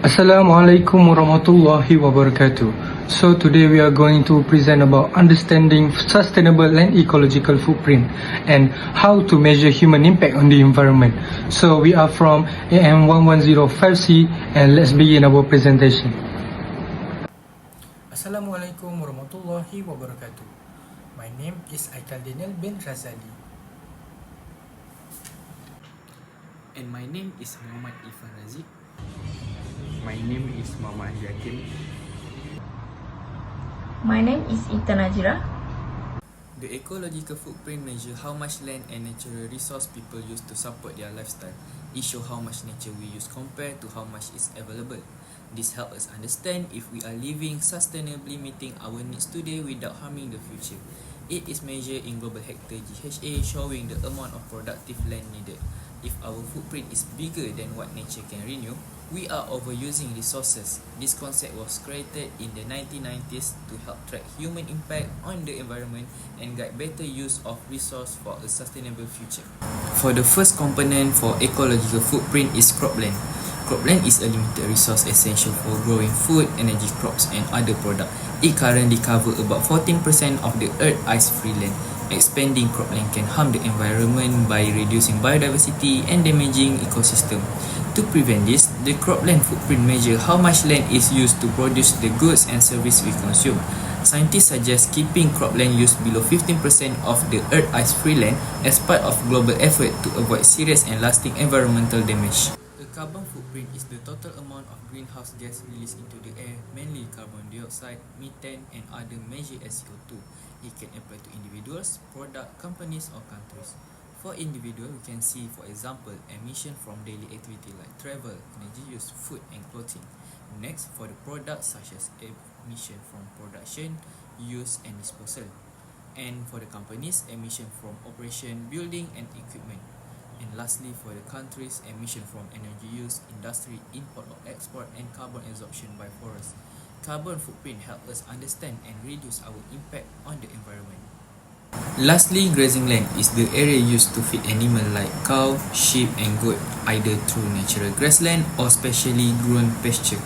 Assalamualaikum warahmatullahi wabarakatuh. So today we are going to present about understanding sustainable and ecological footprint and how to measure human impact on the environment. So we are from AM1105C and let's begin our presentation. Assalamualaikum warahmatullahi wabarakatuh. My name is Aikal Daniel bin Razali. And my name is Muhammad Ifan Razik. My name is Muhammad Yakin. My name is Ita Najira. The ecological footprint measure how much land and natural resource people use to support their lifestyle. It shows how much nature we use compared to how much is available. This helps us understand if we are living sustainably, meeting our needs today without harming the future. It is measured in global hectare GHA, showing the amount of productive land needed. If our footprint is bigger than what nature can renew, we are overusing resources. This concept was created in the 1990s to help track human impact on the environment and guide better use of resource for a sustainable future. For the first component for ecological footprint is cropland. Cropland is a limited resource essential for growing food, energy crops and other products. It currently covers about 14% of the Earth's ice-free land. Expanding cropland can harm the environment by reducing biodiversity and damaging ecosystem. To prevent this, the cropland footprint measures how much land is used to produce the goods and services we consume. Scientists suggest keeping cropland use below 15% of the Earth's ice-free land as part of global effort to avoid serious and lasting environmental damage. The carbon footprint is the total amount of greenhouse gas released into the air, mainly carbon dioxide, methane and other measured as CO2. It can apply to individuals, product, companies or countries. For individuals, we can see, for example, emission from daily activity like travel, energy use, food and clothing. Next, for the products such as emission from production, use and disposal. And for the companies, emission from operation, building and equipment. And lastly, for the countries, emission from energy use, industry, import or export and carbon absorption by forests. Carbon footprint helps us understand and reduce our impact on the environment. Lastly, grazing land is the area used to feed animals like cow, sheep and goat, either through natural grassland or specially grown pasture.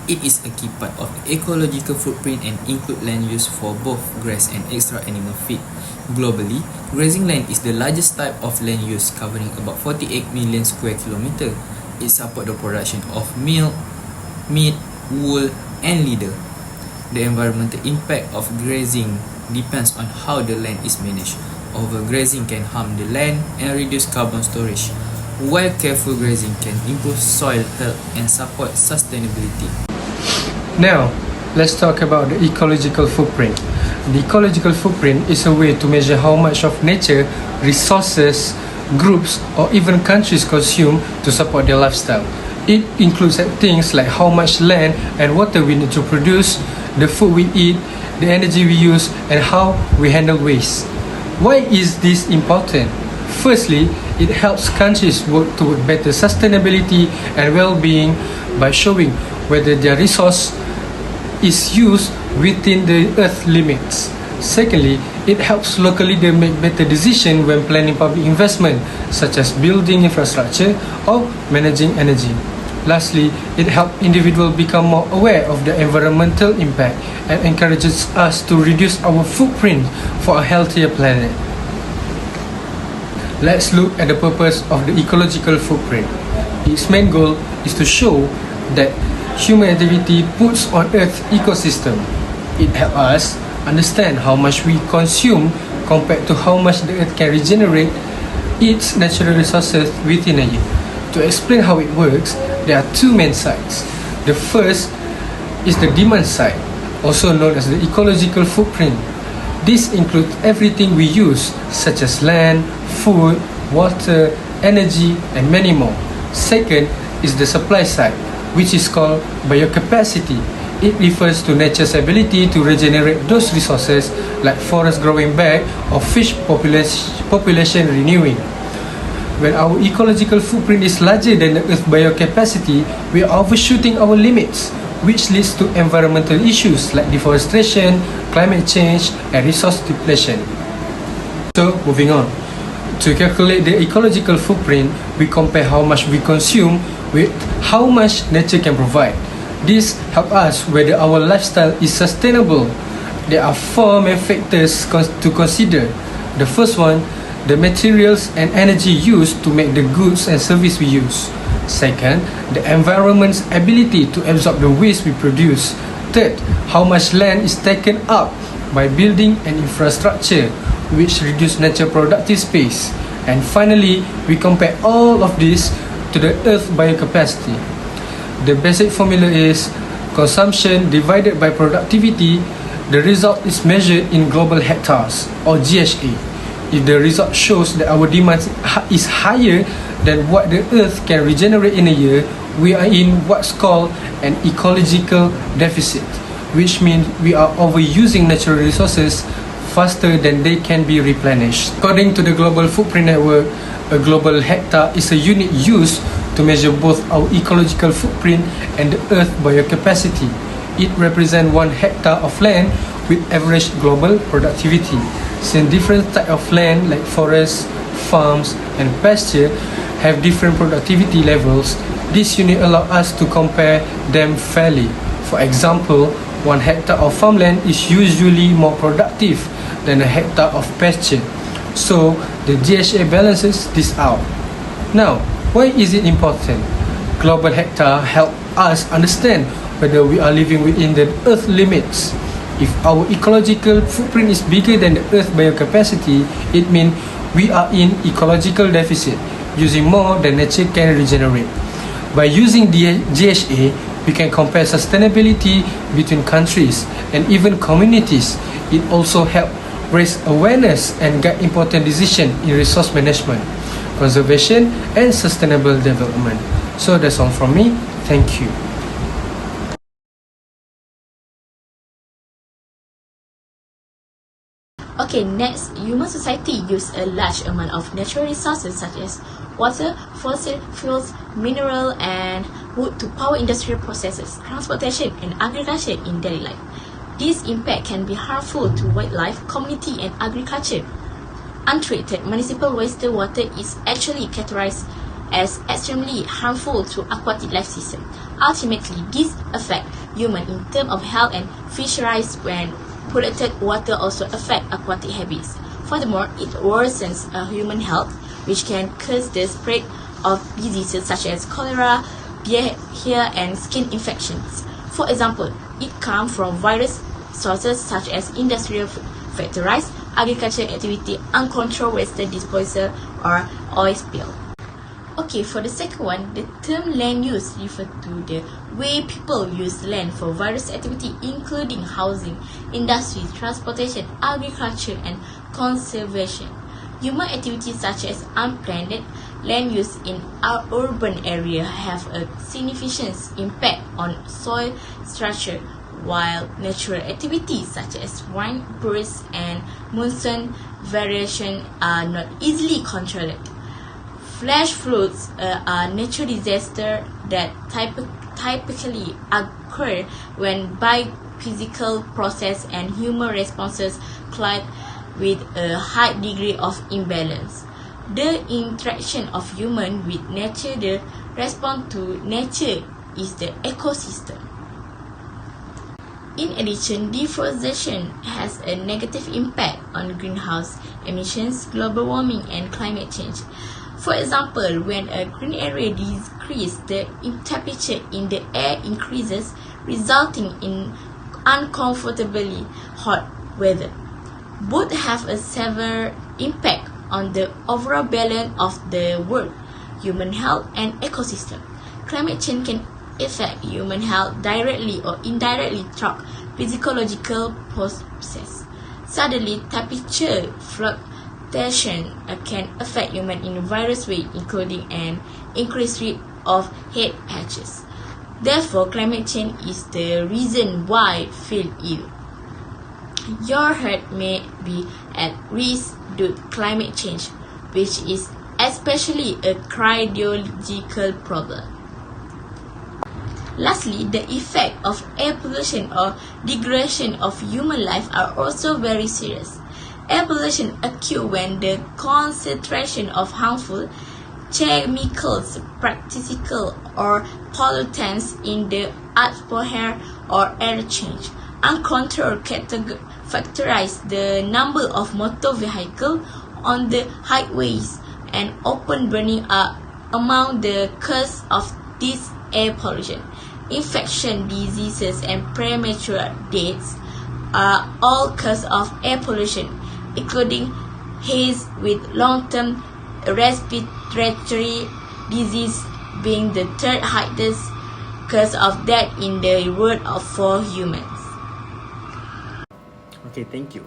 It is a key part of the ecological footprint and include land use for both grass and extra animal feed. Globally, grazing land is the largest type of land use, covering about 48 million square kilometers. It supports the production of milk, meat, wool and leather. The environmental impact of grazing depends on how the land is managed. Overgrazing can harm the land and reduce carbon storage, while careful grazing can improve soil health and support sustainability. Now, let's talk about the ecological footprint. The ecological footprint is a way to measure how much of nature, resources, groups or even countries consume to support their lifestyle. It includes things like how much land and water we need to produce, the food we eat, the energy we use, and how we handle waste. Why is this important? Firstly, it helps countries work toward better sustainability and well-being by showing whether their resource is used within the Earth limits. Secondly, it helps locally they make better decisions when planning public investment, such as building infrastructure or managing energy. Lastly, it helps individuals become more aware of the environmental impact and encourages us to reduce our footprint for a healthier planet. Let's look at the purpose of the ecological footprint. Its main goal is to show that human activity puts on Earth's ecosystem. It helps us understand how much we consume compared to how much the Earth can regenerate its natural resources within a year. To explain how it works, there are two main sides. The first is the demand side, also known as the ecological footprint. This includes everything we use, such as land, food, water, energy, and many more. Second is the supply side, which is called biocapacity. It refers to nature's ability to regenerate those resources, like forest growing back or fish population renewing. When our ecological footprint is larger than the Earth's biocapacity, we are overshooting our limits, which leads to environmental issues like deforestation, climate change, and resource depletion. So, moving on. To calculate the ecological footprint, we compare how much we consume with how much nature can provide. This helps us whether our lifestyle is sustainable. There are four main factors to consider. The first one, the materials and energy used to make the goods and service we use. Second, the environment's ability to absorb the waste we produce. Third, how much land is taken up by building and infrastructure, which reduce natural productive space. And finally, we compare all of this to the Earth biocapacity. The basic formula is consumption divided by productivity. The result is measured in global hectares or GHA. If the result shows that our demand is higher than what the Earth can regenerate in a year, we are in what's called an ecological deficit, which means we are overusing natural resources faster than they can be replenished. According to the Global Footprint Network, a global hectare is a unit used to measure both our ecological footprint and the Earth biocapacity. It represents 1 hectare of land with average global productivity. Since different types of land like forests, farms, and pasture have different productivity levels, this unit allows us to compare them fairly. For example, 1 hectare of farmland is usually more productive than a hectare of pasture. So, the GHA balances this out. Now, why is it important? Global hectare help us understand whether we are living within the Earth limits. If our ecological footprint is bigger than the Earth biocapacity, it means we are in ecological deficit, using more than nature can regenerate. By using GHA, we can compare sustainability between countries and even communities. It also helps raise awareness and guide important decisions in resource management, conservation, and sustainable development. So that's all from me. Thank you. Okay, next, human society use a large amount of natural resources such as water, fossil fuels, mineral, and wood to power industrial processes, transportation, and agriculture in daily life. This impact can be harmful to wildlife, community, and agriculture. Untreated municipal wastewater is actually categorized as extremely harmful to aquatic life system. Ultimately, this affects humans in terms of health and fisheries when polluted water also affect aquatic habits. Furthermore, it worsens human health, which can cause the spread of diseases such as cholera, hair, and skin infections. For example, it comes from virus sources such as industrial factories, agricultural activity, uncontrolled waste disposal, or oil spill. Okay, for the second one, the term land use refers to the way people use land for various activities including housing, industry, transportation, agriculture, and conservation. Human activities such as unplanned land use in our urban area have a significant impact on soil structure, while natural activities such as wind, birds, and monsoon variation are not easily controlled. Flash floods are natural disasters that typically occur when biophysical processes and human responses collide with a high degree of imbalance. The interaction of human with nature, the response to nature is the ecosystem. In addition, deforestation has a negative impact on greenhouse emissions, global warming, and climate change. For example, when a green area decreases, the temperature in the air increases, resulting in uncomfortably hot weather. Both have a severe impact on the overall balance of the world, human health, and ecosystem. Climate change can affect human health directly or indirectly through physiological processes. Suddenly, temperature fluctuation can affect humans in various ways, including an increased risk of heat patches. Therefore, climate change is the reason why feel ill. Your health may be at risk due to climate change, which is especially a cardiological problem. Lastly, the effect of air pollution or degradation of human life are also very serious. Air pollution occurs when the concentration of harmful chemicals, particles, or pollutants in the atmosphere or air change. Uncontrolled factorize the number of motor vehicles on the highways and open burning are among the causes of this air pollution. Infection, diseases, and premature deaths are all causes of air pollution, including haze with long-term respiratory disease being the third highest cause of death in the world for humans. Okay, thank you.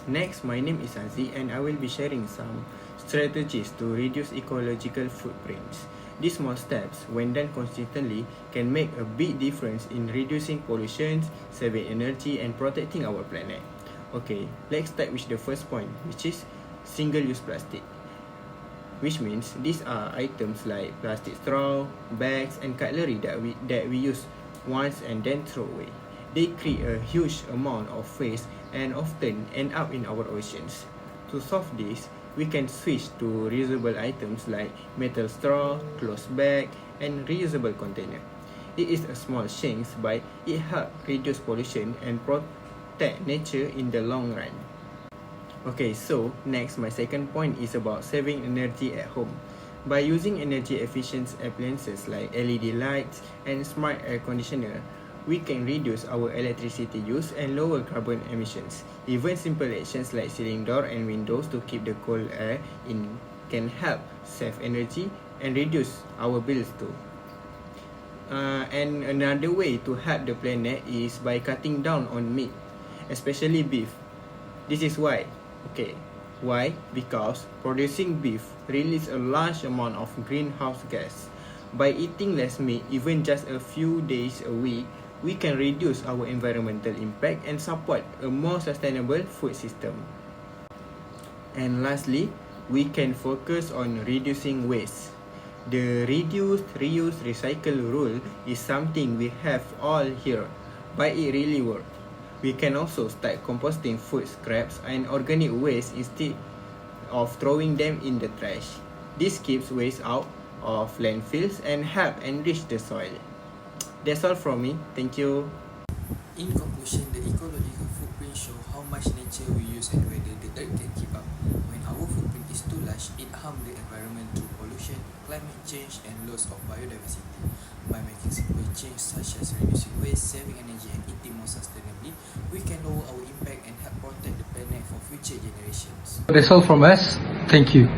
Next, my name is Aziz and I will be sharing some strategies to reduce ecological footprints. These small steps, when done consistently, can make a big difference in reducing pollution, saving energy, and protecting our planet. Okay, let's start with the first point, which is single-use plastic. Which means these are items like plastic straw, bags, and cutlery that we use once and then throw away. They create a huge amount of waste and often end up in our oceans. To solve this, we can switch to reusable items like metal straw, cloth bag, and reusable container. It is a small change, but it helps reduce pollution and protect nature in the long run. Okay, so next, my second point is about saving energy at home. By using energy efficient appliances like LED lights and smart air conditioner, we can reduce our electricity use and lower carbon emissions. Even simple actions like sealing doors and windows to keep the cold air in can help save energy and reduce our bills too. And another way to help the planet is by cutting down on meat, especially beef. This is why. Okay, why? Because producing beef releases a large amount of greenhouse gas. By eating less meat, even just a few days a week, we can reduce our environmental impact and support a more sustainable food system. And lastly, we can focus on reducing waste. The reduce, reuse, recycle rule is something we have all here, but it really works. We can also start composting food scraps and organic waste instead of throwing them in the trash. This keeps waste out of landfills and help enrich the soil. That's all from me. Thank you. In conclusion, the ecological footprint shows how much nature we use and whether the earth can keep up. When our footprint is too large, it harms the environment through pollution, climate change, and loss of biodiversity. By making simple changes such as reducing waste, saving energy, and eating more sustainably, we can lower our impact and help protect the planet for future generations. That's all from us. Thank you.